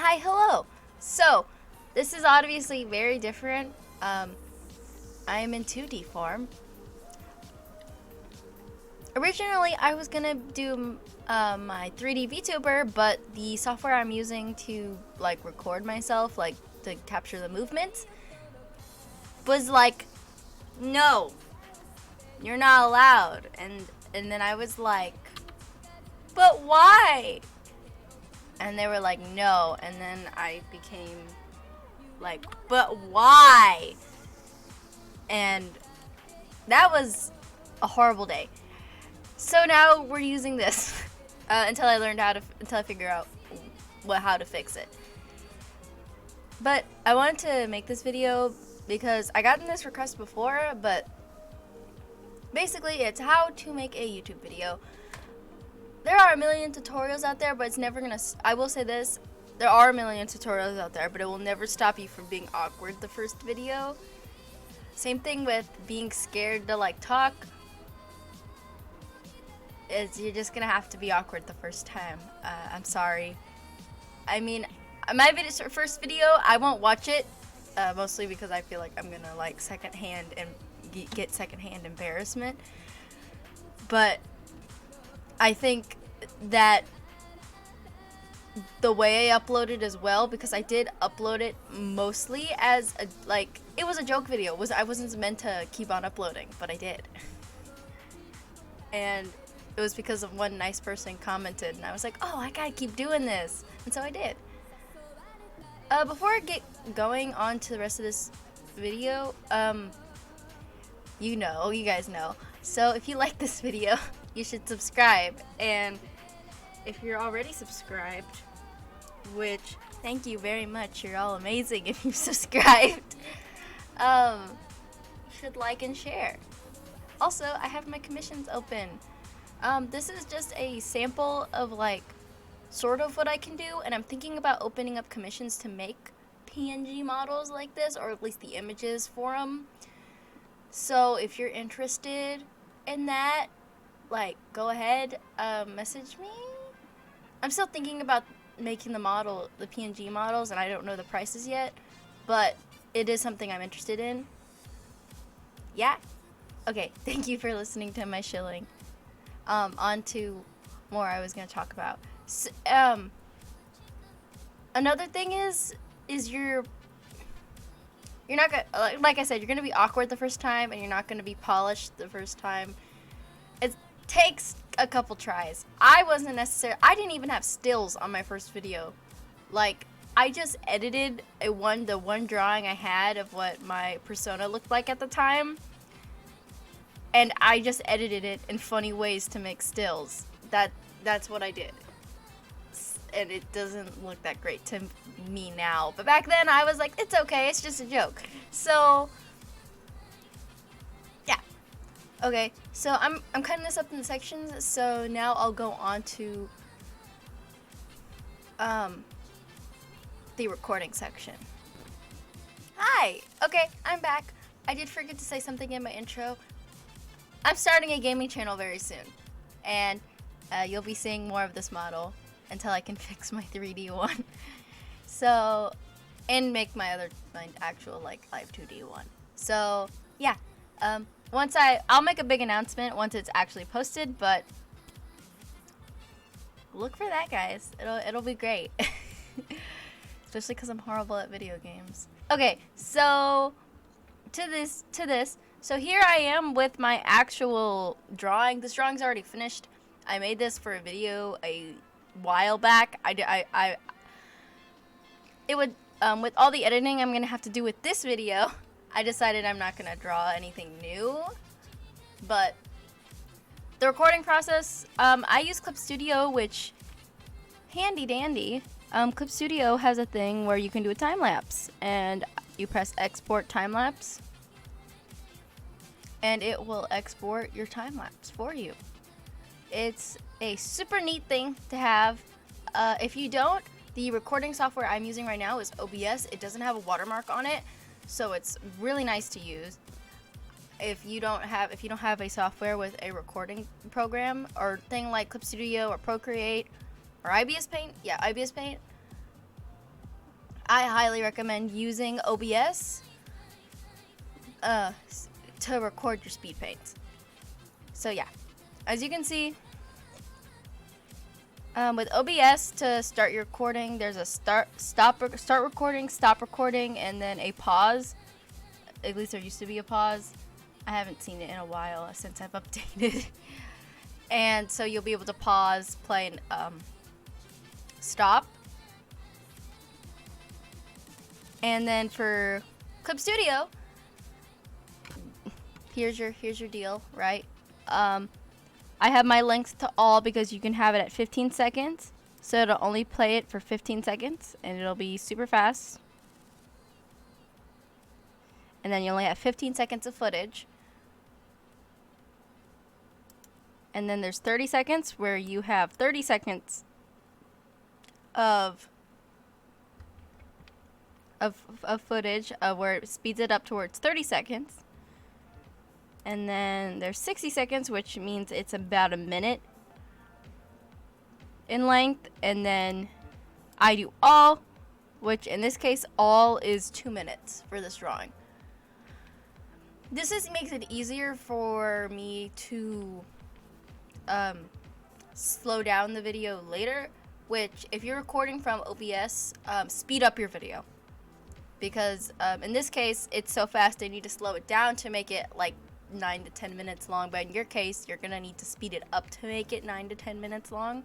Hi, hello. So, this is obviously very different. I am in 2D form. Originally, I was gonna do my 3D VTuber, but the software I'm using to like record myself, like to capture the movements, was like, no, you're not allowed. And then I was like, but why? And they were like, no. And then I became like, but why? And that was a horrible day. So now we're using this until I figure out how to fix it. But I wanted to make this video because I gotten this request before, but basically it's how to make a YouTube video. There are a million tutorials out there, but it's never gonna, I will say this, there are a million tutorials out there, but it will never stop you from being awkward the first video. Same thing with being scared to like talk. You're just gonna have to be awkward the first time. I'm sorry. I mean, my first video, I won't watch it, mostly because I feel like I'm gonna like get secondhand embarrassment. But I think that the way I uploaded as well, because I did upload it mostly as it was a joke video. I wasn't meant to keep on uploading, but I did. And it was because of one nice person commented, and I was like, oh, I gotta keep doing this. And so I did. Before I get going on to the rest of this video, you guys know. So if you like this video, you should subscribe. And if you're already subscribed, which thank you very much, you're all amazing if you've subscribed, you should like and share. Also, I have my commissions open. This is just a sample of like sort of what I can do, and I'm thinking about opening up commissions to make PNG models like this, or at least the images for them. So if you're interested in that, like, go ahead, message me. I'm still thinking about making the PNG models, and I don't know the prices yet, but it is something I'm interested in. Yeah. Okay, thank you for listening to my shilling. On to more I was going to talk about. So, another thing is you're not gonna, like I said, you're gonna be awkward the first time, and you're not gonna be polished the first time. It takes a couple tries. I didn't even have stills on my first video. Like, I just edited the one drawing I had of what my persona looked like at the time, and I just edited it in funny ways to make stills. That's what I did. And it doesn't look that great to me now. But back then I was like, it's okay, it's just a joke. So yeah. Okay, so I'm cutting this up in sections, so now I'll go on to the recording section. Hi! Okay, I'm back. I did forget to say something in my intro. I'm starting a gaming channel very soon, and you'll be seeing more of this model until I can fix my 3D one. So, and make my actual like live 2D one. So yeah, I'll make a big announcement once it's actually posted, but look for that, guys. It'll be great. Especially because I'm horrible at video games. Okay, so to this. So here I am with my actual drawing. This drawing's already finished. I made this for a video a while back. With all the editing I'm gonna have to do with this video, I decided I'm not gonna draw anything new. But the recording process, I use Clip Studio, which handy dandy. Clip Studio has a thing where you can do a time lapse, and you press export time lapse, and it will export your time lapse for you. It's a super neat thing to have. If you don't, The recording software I'm using right now is OBS. It doesn't have a watermark on it, so it's really nice to use. If you don't have a software with a recording program or thing like Clip Studio or Procreate or IBS Paint, IBS Paint, I highly recommend using OBS to record your speed paints. So yeah, as you can see, with OBS, to start your recording, there's a start recording, stop recording, and then a pause. At least there used to be a pause. I haven't seen it in a while since I've updated. And so you'll be able to pause, play, and stop. And then for Clip Studio, here's your deal, right? I have my length to all because you can have it at 15 seconds. So it'll only play it for 15 seconds and it'll be super fast. And then you only have 15 seconds of footage. And then there's 30 seconds where you have 30 seconds of footage where it speeds it up towards 30 seconds. And then there's 60 seconds, which means it's about a minute in length. And then I do all, which in this case, all is 2 minutes for this drawing. This makes it easier for me to slow down the video later, which if you're recording from OBS, speed up your video. Because in this case, it's so fast, I need to slow it down to make it like 9 to 10 minutes long, but in your case you're gonna need to speed it up to make it 9 to 10 minutes long.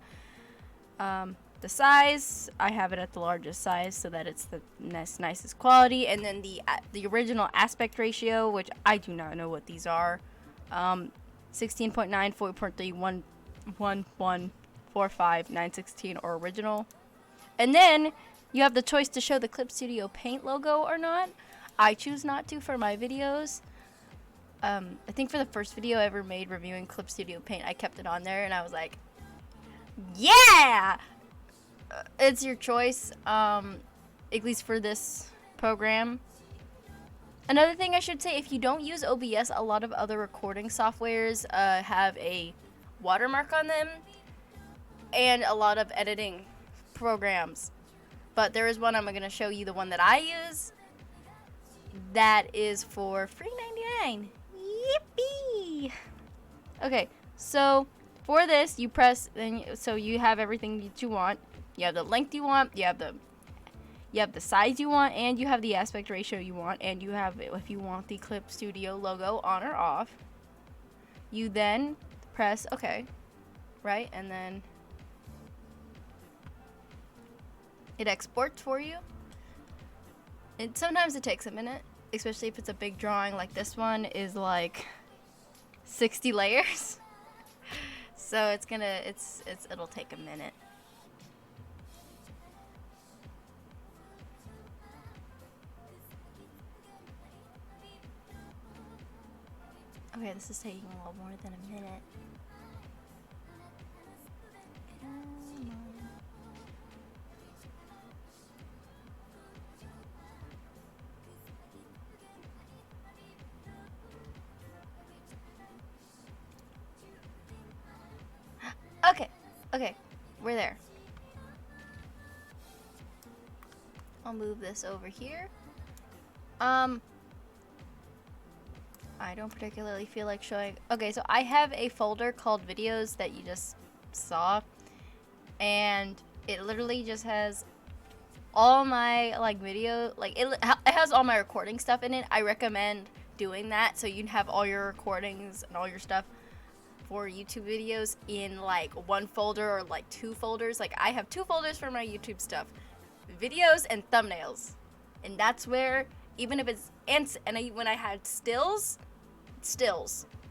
The size, I have it at the largest size so that it's the nicest quality, and then the original aspect ratio, which I do not know what these are, 16.9, 4.3, 1, 1, 1, 4, 5, 916 or original. And then you have the choice to show the Clip Studio Paint logo or not. I choose not to for my videos. I think for the first video I ever made reviewing Clip Studio Paint, I kept it on there and I was like, yeah! It's your choice, at least for this program. Another thing I should say, if you don't use OBS, a lot of other recording softwares have a watermark on them, and a lot of editing programs. But there is one, I'm going to show you the one that I use, that is for free $99. Yippee! Okay, so for this, you press, so you have everything that you want. You have the length you want, you have the size you want, and you have the aspect ratio you want, and you have, if you want the Clip Studio logo on or off. You then press OK, right? And then it exports for you. And sometimes it takes a minute, especially if it's a big drawing like this one is like 60 layers. So it'll take a minute. Okay, this is taking a little more than a minute. Come on. Okay, we're there. I'll move this over here. I don't particularly feel like showing. Okay, so I have a folder called videos that you just saw, and it literally just has all my like video, like it has all my recording stuff in it. I recommend doing that so you can have all your recordings and all your stuff for YouTube videos in like one folder or like two folders. Like I have two folders for my YouTube stuff, videos and thumbnails, and that's where, even if it's when I had stills,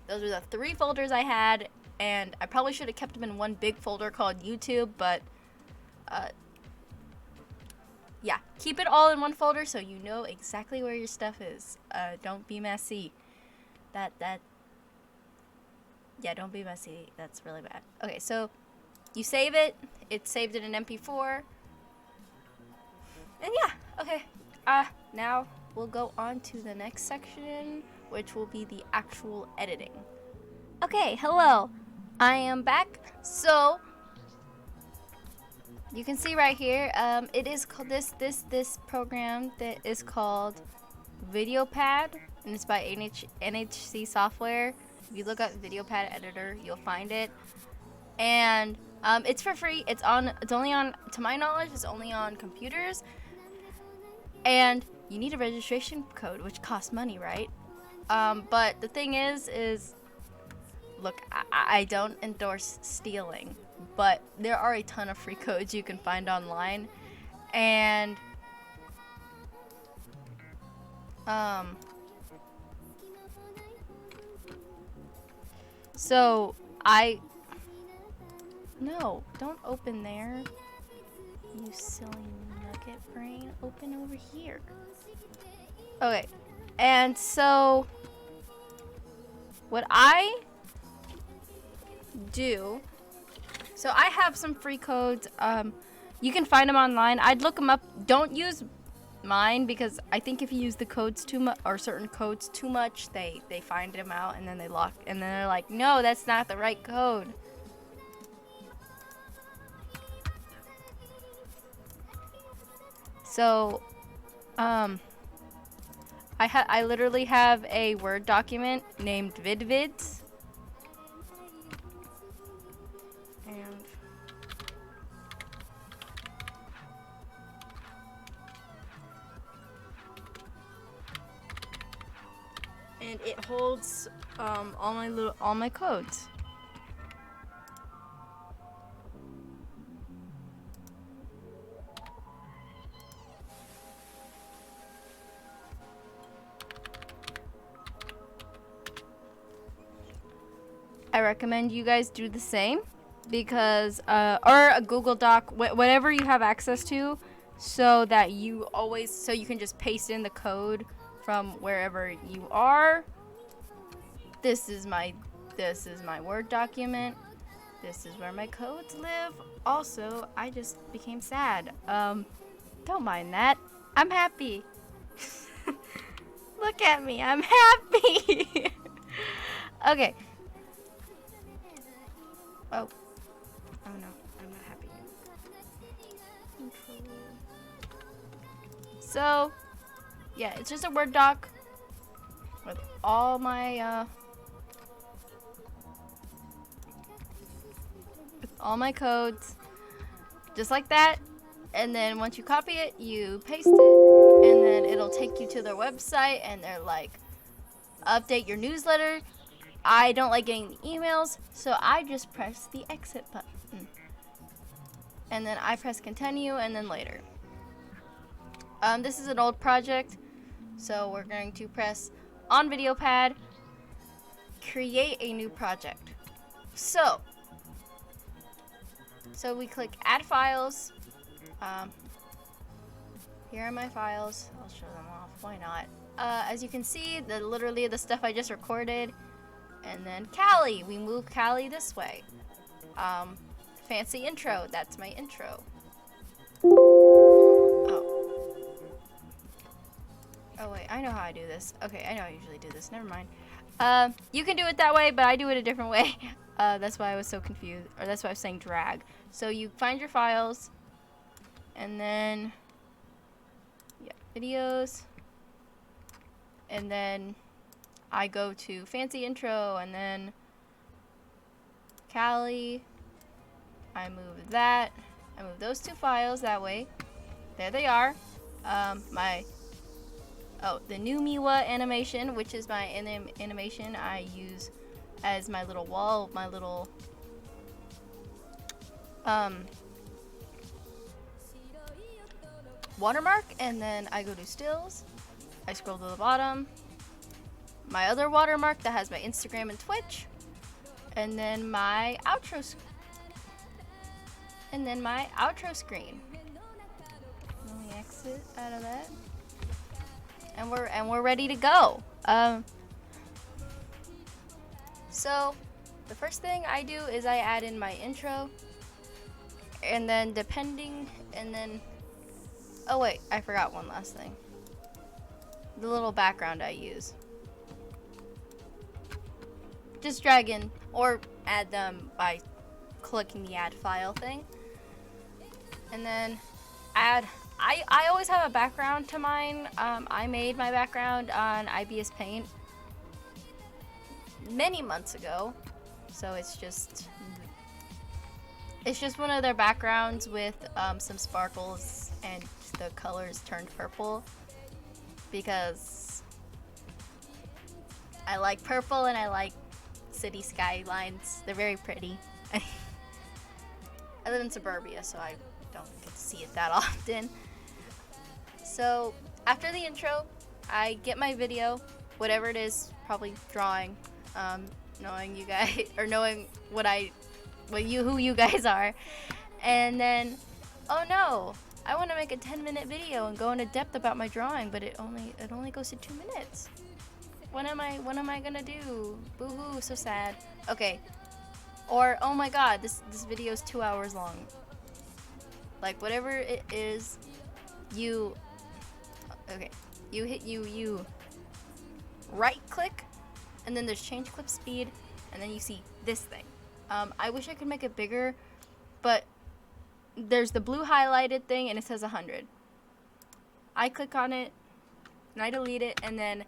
those are the three folders I had, and I probably should have kept them in one big folder called YouTube, but yeah, keep it all in one folder so you know exactly where your stuff is. Don't be messy. Yeah, don't be messy. That's really bad. Okay, so you save it. It's saved in an MP4. Okay, now we'll go on to the next section, which will be the actual editing. Okay, hello. I am back. So you can see right here, it is called this program that is called VideoPad, and it's by NHC Software. If you look up VideoPad editor, you'll find it, and it's for free. It's only on, to my knowledge, it's only on computers, and you need a registration code, which costs money, right? But the thing is look, I don't endorse stealing, but there are a ton of free codes you can find online, and so no, don't open there, you silly nugget brain. Open over here. Okay, and so what I do, so I have some free codes. You can find them online. I'd look them up. Don't use mine, because I think if you use the codes too much, or certain codes too much, they find them out, and then they lock, and then they're like, no, that's not the right code. So I literally have a Word document named VidVids, and it holds all my codes. I recommend you guys do the same, because or a Google Doc, whatever you have access to, so that you can just paste in the code from wherever you are. This is my Word document. This is where my codes live. Also, I just became sad. Don't mind that. I'm happy. Look at me. I'm happy. Okay. Oh no, I'm not happy. So, yeah, it's just a Word doc with all my codes, just like that. And then once you copy it, you paste it, and then it'll take you to their website, and they're like, update your newsletter. I don't like getting the emails, so I just press the exit button. And then I press continue, and then later. This is an old project, so we're going to press on VideoPad, create a new project. So we click add files. Here are my files. I'll show them off. Why not? As you can see, literally the stuff I just recorded. And then Callie, we move Callie this way. Fancy intro, that's my intro. Oh wait, I know how I do this. Okay, I know I usually do this, never mind. You can do it that way, but I do it a different way. That's why I was so confused, or that's why I was saying drag. So you find your files, and then, yeah, videos, and then I go to fancy intro, and then Callie, I move that, I move those two files that way, there they are. The new Miwa animation, which is my animation I use as my little wall, my little watermark, and then I go to stills, I scroll to the bottom, my other watermark that has my Instagram and Twitch, and then my outro screen. Let me exit out of that, and we're ready to go. So the first thing I do is I add in my intro, and then Oh wait, I forgot one last thing. The little background I use. Just drag in or add them by clicking the add file thing. And then add, I always have a background to mine. I made my background on IBS Paint many months ago. So it's just one of their backgrounds with some sparkles and the colors turned purple because I like purple and I like city skylines. They're very pretty. I live in suburbia, so I don't get to see it that often. So after the intro, I get my video, whatever it is, probably drawing, knowing you guys or knowing who you guys are, and then, oh no, I want to make a 10-minute video and go into depth about my drawing, but it only goes to 2 minutes. What am I gonna do? Boo-hoo, so sad. Okay. Or, oh my god, this video is 2 hours long. Like, whatever it is, you right click, and then there's change clip speed, and then you see this thing. I wish I could make it bigger, but there's the blue highlighted thing and it says 100. I click on it and I delete it, and then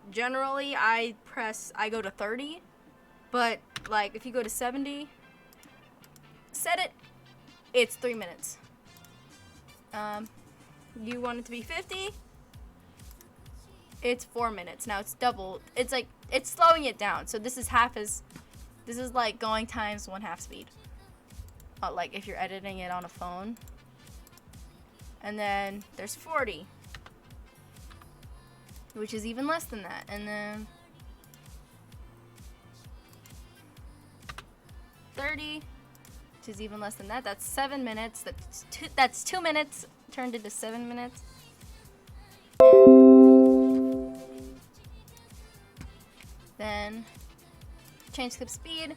generally I go to 30, but like if you go to 70, set it, it's 3 minutes. You want it to be 50, it's 4 minutes. Now it's double. It's like, it's slowing it down. So this is like going times 1/2 speed. Like if you're editing it on a phone. And then there's 40, which is even less than that. And then 30, which is even less than that. That's 7 minutes. That's 2 minutes turned into 7 minutes. Then change clip speed,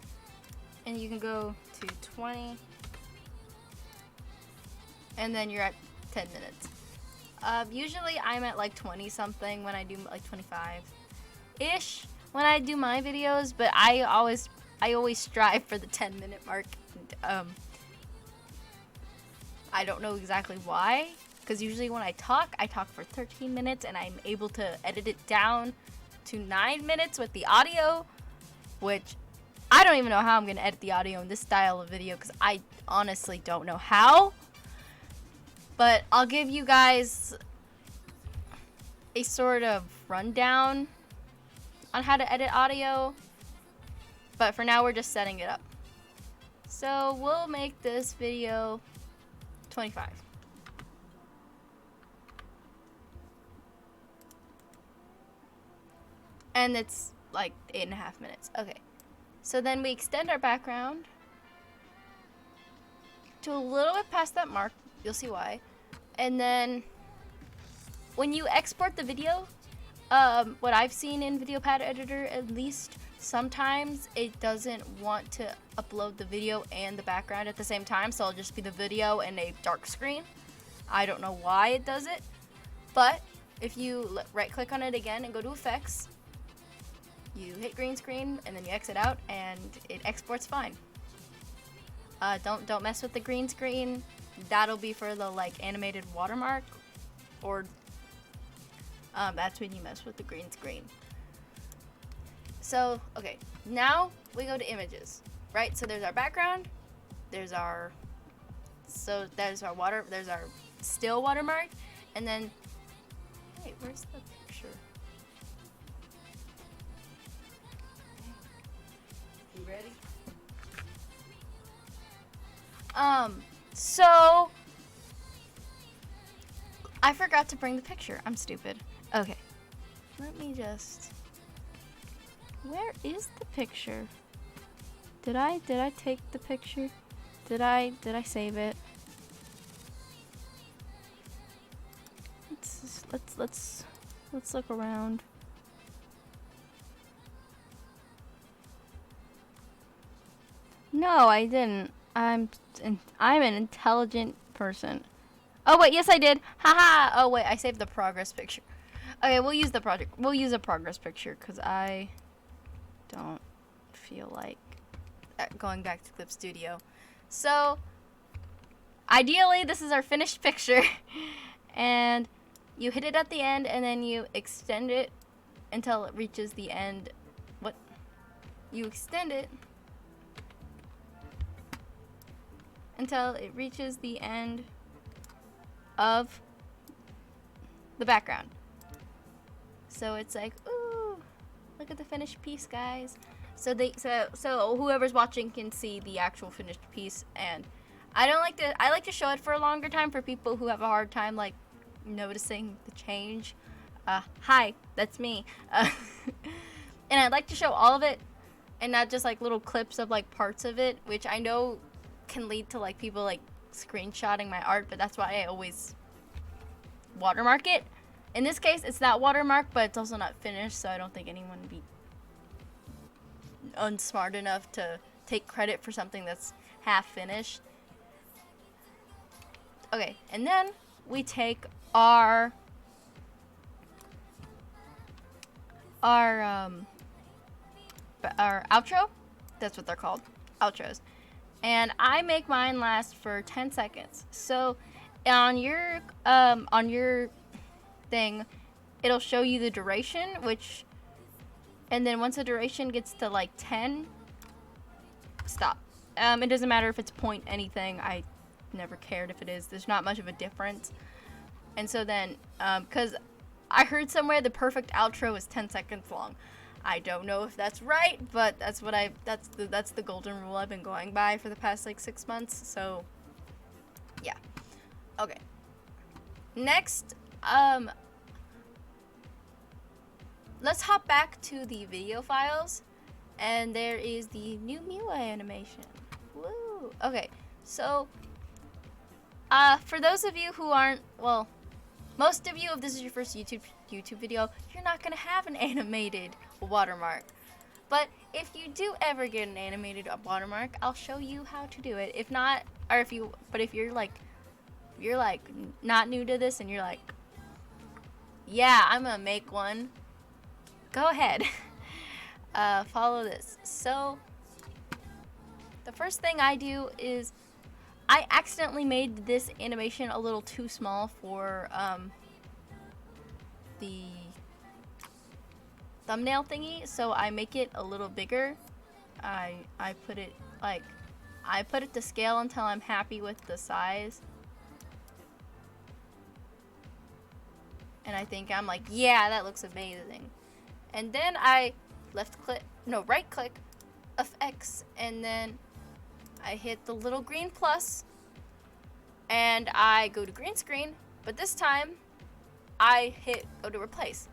and you can go to 20, and then you're at 10 minutes. Usually I'm at like 20 something when I do like 25-ish when I do my videos, but I always strive for the 10-minute mark. I don't know exactly why, because usually when I talk for 13 minutes and I'm able to edit it down to 9 minutes with the audio, which I don't even know how I'm going to edit the audio in this style of video, because I honestly don't know how. But I'll give you guys a sort of rundown on how to edit audio. But for now, we're just setting it up. So we'll make this video 25. And it's like 8.5 minutes. Okay. So then we extend our background to a little bit past that mark. You'll see why. And then when you export the video, what I've seen in VideoPad Editor, at least, sometimes it doesn't want to upload the video and the background at the same time, so it'll just be the video and a dark screen. I don't know why it does it, but if you right click on it again and go to effects, you hit green screen and then you exit out and it exports fine. Don't mess with the green screen. That'll be for the like animated watermark, or that's when you mess with the green screen. So, okay, now we go to images, right? So there's our background, there's our still watermark, and then, wait, where's the picture? You ready? So I forgot to bring the picture. I'm stupid. Okay, let me just. Where is the picture? Did I take the picture? Did I save it? Let's look around. No, I didn't. I'm an intelligent person. Oh wait, yes I did. Haha. Oh wait, I saved the progress picture. Okay, we'll use the project. We'll use a progress picture because I don't feel like going back to Clip Studio. So ideally, this is our finished picture, and you hit it at the end, and then you extend it until it reaches the end. What? You extend it until it reaches the end of the background. So it's like, ooh, look at the finished piece, guys. So whoever's watching can see the actual finished piece, and I like to show it for a longer time for people who have a hard time like noticing the change. Hi, that's me. And I'd like to show all of it and not just like little clips of like parts of it, which I know can lead to like people like screenshotting my art, but that's why I always watermark it. In this case, it's not watermark, but it's also not finished, so I don't think anyone would be unsmart enough to take credit for something that's half finished. Okay, and then we take our outro. That's what they're called, outros. And I make mine last for 10 seconds. So on your thing, it'll show you the duration, and then once the duration gets to like 10, stop. It doesn't matter if it's point anything. I never cared if it is. There's not much of a difference. And so then, because I heard somewhere the perfect outro is 10 seconds long. I don't know if that's right, but that's the golden rule I've been going by for the past like 6 months. So yeah. Okay. Next, let's hop back to the video files, and there is the new Miwa animation. Woo! Okay, so for those of you who aren't, well, most of you, if this is your first YouTube video, you're not gonna have an animated watermark. But if you do ever get an animated watermark, I'll show you how to do it. If not, or if you're like not new to this and you're like, yeah, I'm gonna make one, go ahead. Follow this. So the first thing I do is I accidentally made this animation a little too small for the thumbnail thingy, so I make it a little bigger. I put it to scale until I'm happy with the size. And I think I'm like, yeah, that looks amazing. And then I right click FX, and then I hit the little green plus, and I go to green screen, but this time I hit go to replace.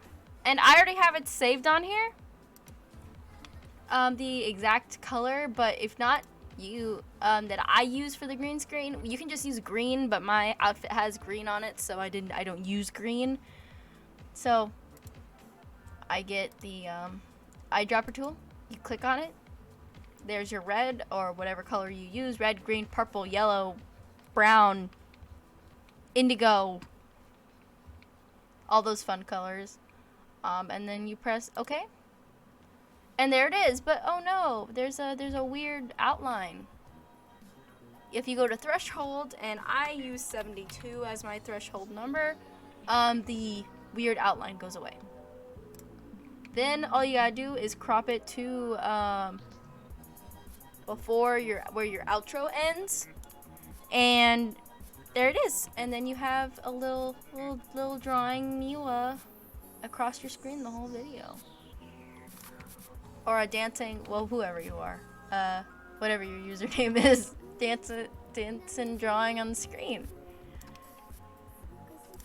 And I already have it saved on here, the exact color, but if not, that I use for the green screen, you can just use green, but my outfit has green on it, so I don't use green. So I get the eyedropper tool, you click on it, there's your red or whatever color you use, red, green, purple, yellow, brown, indigo, all those fun colors. And then you press OK. And there it is, but oh no, there's a weird outline. If you go to threshold, and I use 72 as my threshold number, the weird outline goes away. Then all you gotta do is crop it to before where your outro ends, and there it is. And then you have a little drawing Miwa across your screen the whole video, or a dancing, well, whoever you are, whatever your username is, dancing drawing on the screen.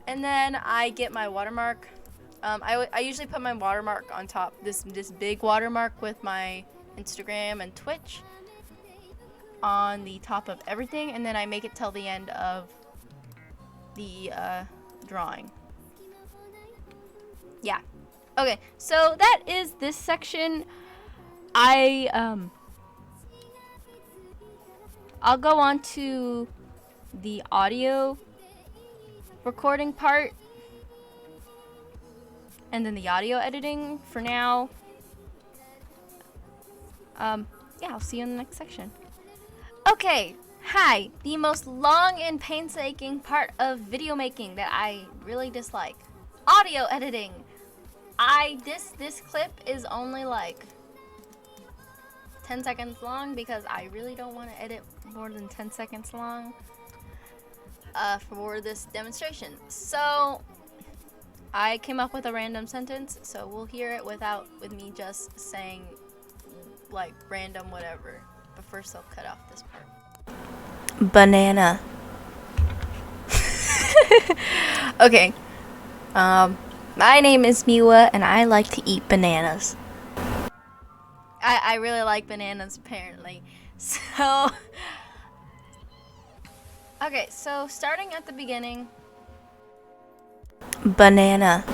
And then I get my watermark. I usually put my watermark on top, this big watermark with my Instagram and Twitch on the top of everything, and then I make it till the end of the drawing. Yeah. Okay, so that is this section. I'll go on to the audio recording part and then the audio editing for now. Yeah, I'll see you in the next section. Okay, hi. The most long and painstaking part of video making that I really dislike. Audio editing. This clip is only like 10 seconds long because I really don't want to edit more than 10 seconds long for this demonstration. So I came up with a random sentence, so we'll hear it with me just saying like random whatever. But first I'll cut off this part. Banana. Okay. My name is Miwa and I like to eat bananas. I really like bananas apparently. So okay, so starting at the beginning. Banana.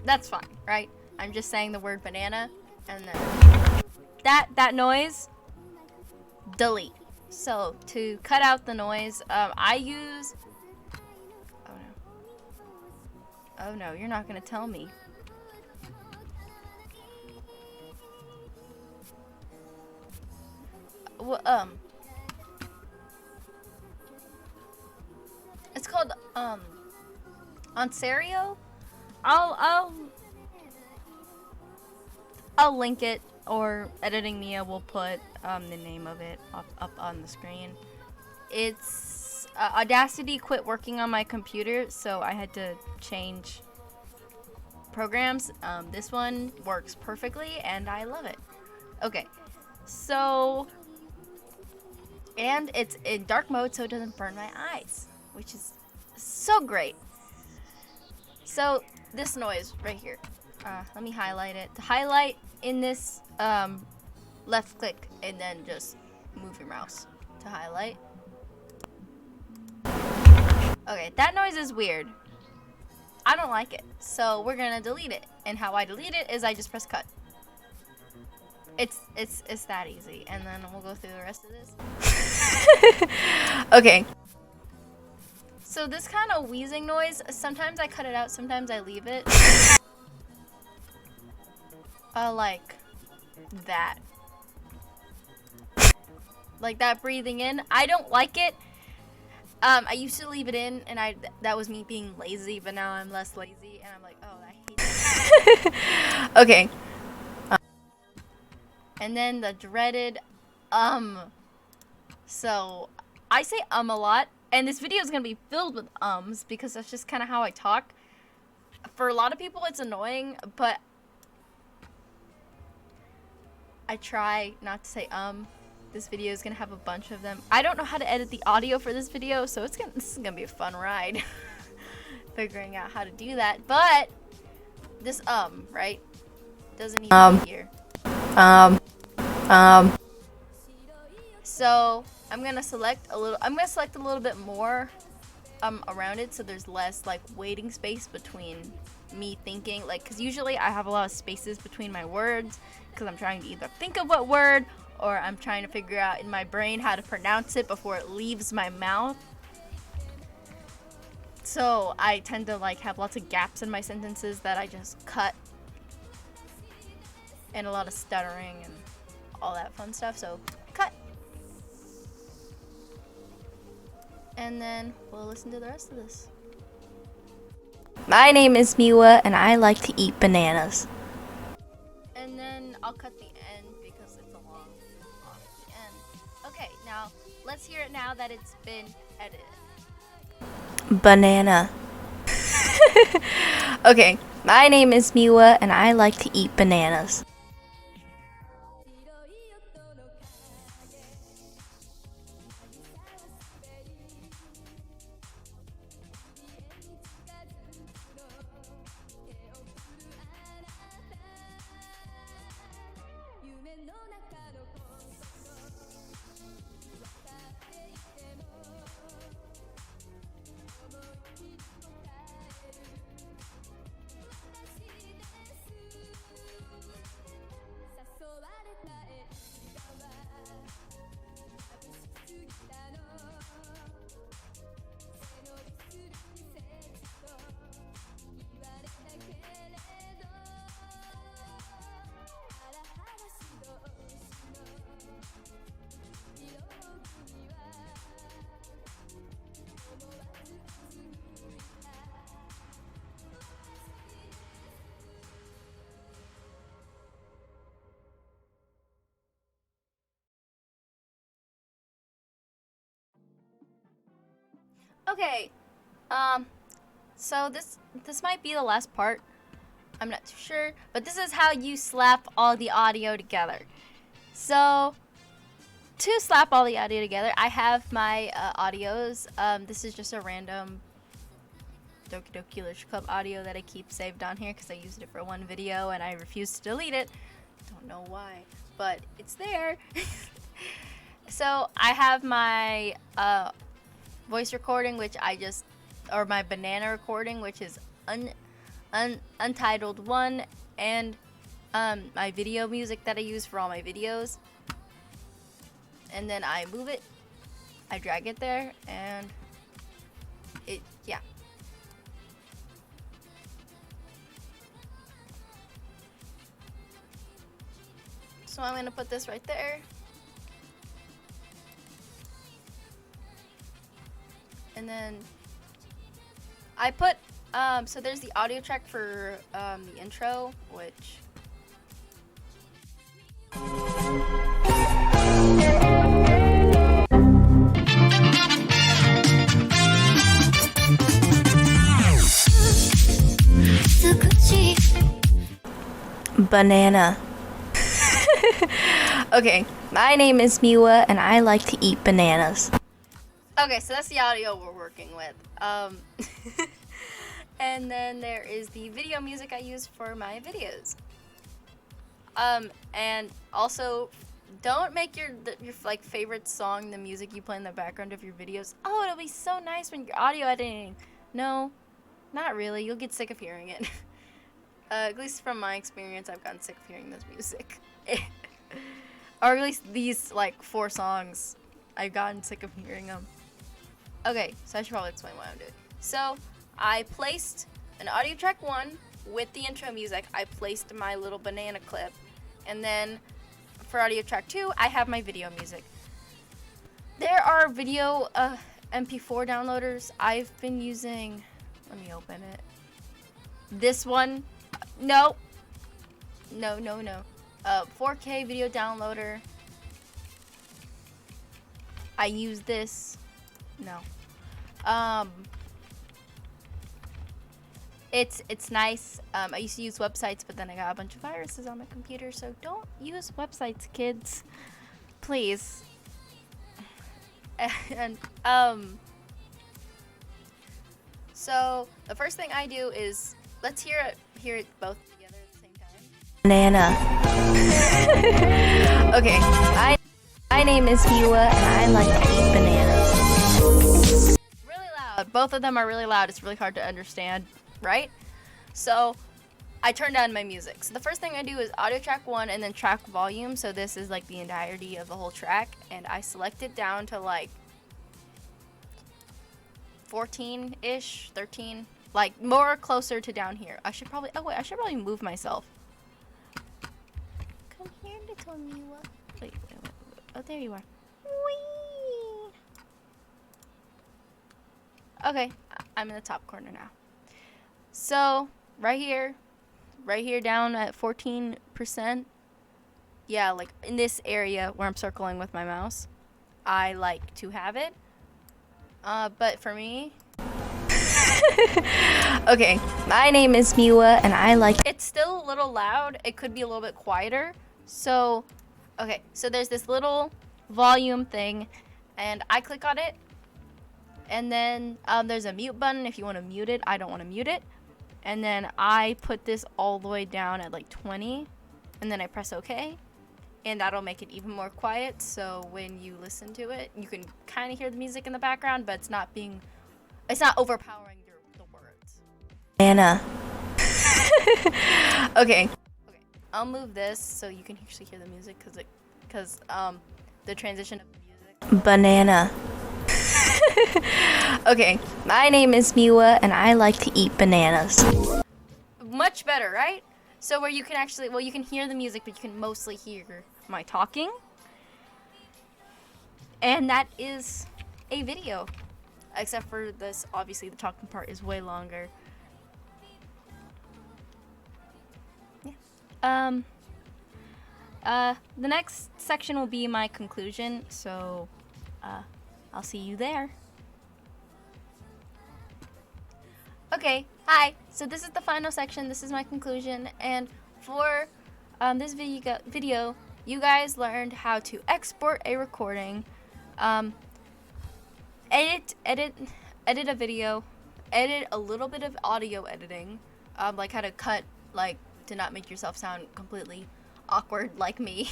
That's fine, right? I'm just saying the word banana and then that noise, delete. So to cut out the noise, I use, oh no, you're not gonna tell me. Well, it's called Ontario. I'll link it, or Editing Mia will put the name of it up on the screen. It's Audacity quit working on my computer, so I had to change programs. This one works perfectly, and I love it. Okay, so, and it's in dark mode, so it doesn't burn my eyes, which is so great. So this noise right here, let me highlight it. To highlight in this, left click and then just move your mouse to highlight. Okay, that noise is weird. I don't like it, so we're gonna delete it. And how I delete it is I just press cut. It's that easy, and then we'll go through the rest of this. Okay. So this kind of wheezing noise, sometimes I cut it out, sometimes I leave it. Like that. Like that breathing in. I don't like it. I used to leave it in, and that was me being lazy, but now I'm less lazy, and I'm like, oh, I hate that. Okay. And then the dreaded So I say a lot, and this video is gonna be filled with ums because that's just kind of how I talk. For a lot of people, it's annoying, but I try not to say This video is gonna have a bunch of them. I don't know how to edit the audio for this video, so this is gonna be a fun ride figuring out how to do that. But this right, doesn't even be here. So I'm gonna select a little bit more around it, so there's less like waiting space between me thinking, like, because usually I have a lot of spaces between my words because I'm trying to either think of what word or I'm trying to figure out in my brain how to pronounce it before it leaves my mouth. So I tend to like have lots of gaps in my sentences that I just cut, and a lot of stuttering and all that fun stuff. So cut. And then we'll listen to the rest of this. My name is Miwa and I like to eat bananas. And then I'll cut the end because it's a long off the end. Okay, now let's hear it now that it's been edited. Banana. Okay, my name is Miwa and I like to eat bananas. Okay, so this might be the last part. I'm not too sure, but this is how you slap all the audio together. So to slap all the audio together, I have my audios. This is just a random Doki Doki Literature Club audio that I keep saved on here because I used it for one video and I refuse to delete it. Don't know why, but it's there. So I have my voice recording, which or my banana recording, which is Untitled 1, and my video music that I use for all my videos. And then I move it, I drag it there, and yeah. So I'm gonna put this right there. And then I put, so there's the audio track for the intro, which banana. Okay, my name is Miwa and I like to eat bananas. Okay, so that's the audio we're working with. And then there is the video music I use for my videos. And also, don't make your like favorite song the music you play in the background of your videos. Oh, it'll be so nice when you're audio editing. No, not really. You'll get sick of hearing it. At least from my experience, I've gotten sick of hearing this music. Or at least these like 4 songs, I've gotten sick of hearing them. Okay, so I should probably explain what I'm doing. So I placed an audio track 1 with the intro music. I placed my little banana clip, and then for audio track 2, I have my video music. There are video MP4 downloaders. I've been using. Let me open it. This one. No. 4K video downloader. I use this. No. It's nice. I used to use websites, but then I got a bunch of viruses on my computer, so don't use websites, kids. Please. And so the first thing I do is let's hear it both together at the same time. Banana. Okay. My name is Miwa and I like to eat bananas. Really loud. Both of them are really loud. It's really hard to understand, right? So I turn down my music. So the first thing I do is audio track 1 and then track volume. So this is like the entirety of the whole track, and I select it down to like 14-ish, 13, like more closer to down here. I should probably move myself. Come here, little Miwa. Wait. Oh, there you are. Whee! Okay, I'm in the top corner now. So right here down at 14%. Yeah, like in this area where I'm circling with my mouse, I like to have it. But for me, okay, my name is Miwa and I like. It's still a little loud. It could be a little bit quieter. So, okay, so there's this little volume thing, and I click on it, and then there's a mute button if you want to mute it. I don't want to mute it. And then I put this all the way down at like 20, and then I press OK, and that'll make it even more quiet. So when you listen to it, you can kind of hear the music in the background, but it's not overpowering the words. Anna. Okay. I'll move this so you can actually hear the music because the transition of the music. Banana. Okay, my name is Miwa and I like to eat bananas. Much better, right? So where you can actually, you can hear the music, but you can mostly hear my talking. And that is a video. Except for this, obviously the talking part is way longer. Yeah. The next section will be my conclusion, so I'll see you there. Okay, hi. So this is the final section. This is my conclusion. And for this video, you guys learned how to export a recording, um, edit a video, edit a little bit of audio editing, like how to cut, like to not make yourself sound completely awkward like me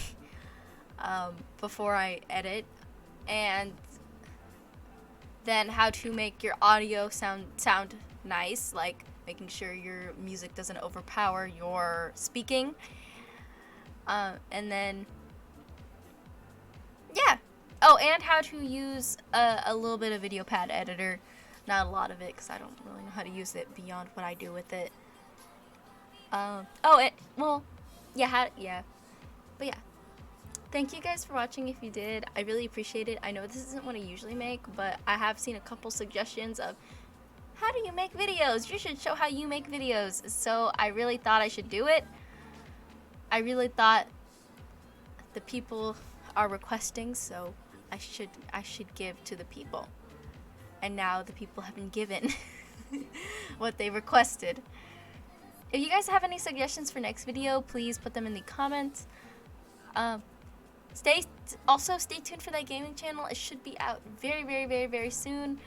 before I edit, and then how to make your audio sound nice, like making sure your music doesn't overpower your speaking, and then yeah. Oh, and how to use a little bit of VideoPad editor, not a lot of it because I don't really know how to use it beyond what I do with it. Yeah, but yeah. Thank you guys for watching if you did. I really appreciate it. I know this isn't what I usually make, but I have seen a couple suggestions of how do you make videos? You should show how you make videos. So I really thought I should do it. I really thought the people are requesting, so I should give to the people. And now the people have been given what they requested. If you guys have any suggestions for next video, please put them in the comments. Stay tuned for that gaming channel. It should be out very, very, very, very soon.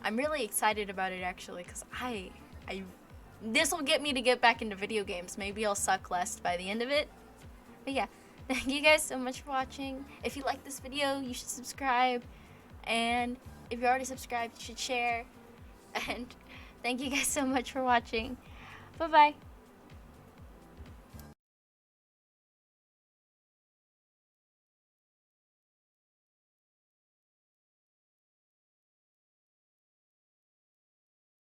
I'm really excited about it actually, because this will get me to get back into video games. Maybe I'll suck less by the end of it. But yeah, thank you guys so much for watching. If you like this video, you should subscribe. And if you're already subscribed, you should share. And thank you guys so much for watching. Bye-bye.